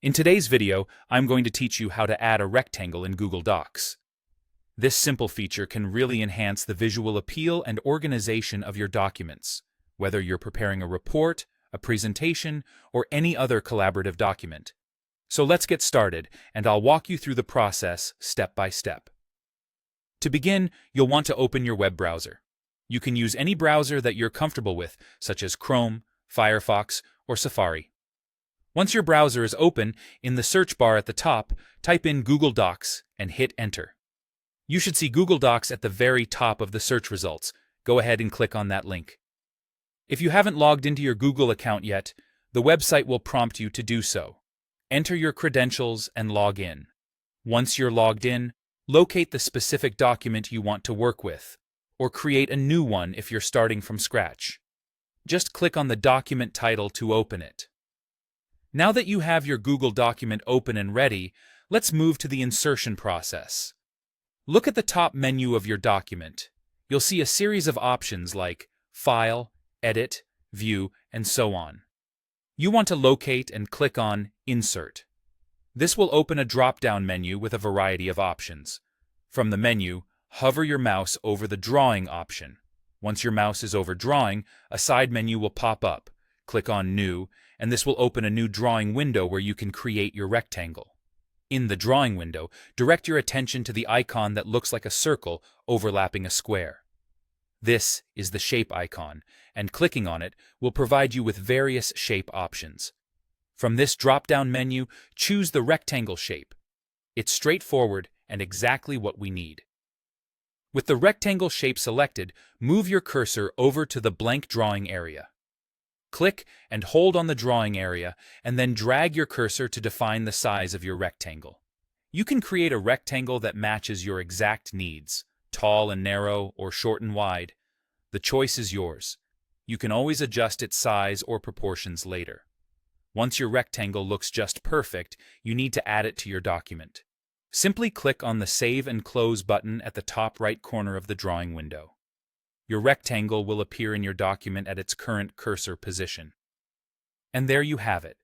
In today's video, I'm going to teach you how to add a rectangle in Google Docs. This simple feature can really enhance the visual appeal and organization of your documents, whether you're preparing a report, a presentation, or any other collaborative document. So let's get started, and I'll walk you through the process step by step. To begin, you'll want to open your web browser. You can use any browser that you're comfortable with, such as Chrome, Firefox, or Safari. Once your browser is open, in the search bar at the top, type in Google Docs and hit Enter. You should see Google Docs at the very top of the search results. Go ahead and click on that link. If you haven't logged into your Google account yet, the website will prompt you to do so. Enter your credentials and log in. Once you're logged in, locate the specific document you want to work with, or create a new one if you're starting from scratch. Just click on the document title to open it. Now that you have your Google document open and ready, let's move to the insertion process. Look at the top menu of your document. You'll see a series of options like File, Edit, View, and so on. You want to locate and click on Insert. This will open a drop-down menu with a variety of options. From the menu, hover your mouse over the Drawing option. Once your mouse is over Drawing, a side menu will pop up. Click on New, and this will open a new drawing window where you can create your rectangle. In the drawing window, direct your attention to the icon that looks like a circle overlapping a square. This is the shape icon, and clicking on it will provide you with various shape options. From this drop-down menu, choose the rectangle shape. It's straightforward and exactly what we need. With the rectangle shape selected, move your cursor over to the blank drawing area. Click and hold on the drawing area, and then drag your cursor to define the size of your rectangle. You can create a rectangle that matches your exact needs, tall and narrow or short and wide. The choice is yours. You can always adjust its size or proportions later. Once your rectangle looks just perfect, you need to add it to your document. Simply click on the Save and Close button at the top right corner of the drawing window. Your rectangle will appear in your document at its current cursor position. And there you have it.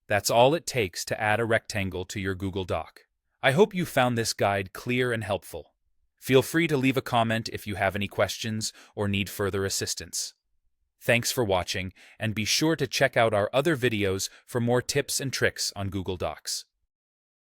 That's all it takes to add a rectangle to your Google Doc. I hope you found this guide clear and helpful. Feel free to leave a comment if you have any questions or need further assistance. Thanks for watching, and be sure to check out our other videos for more tips and tricks on Google Docs.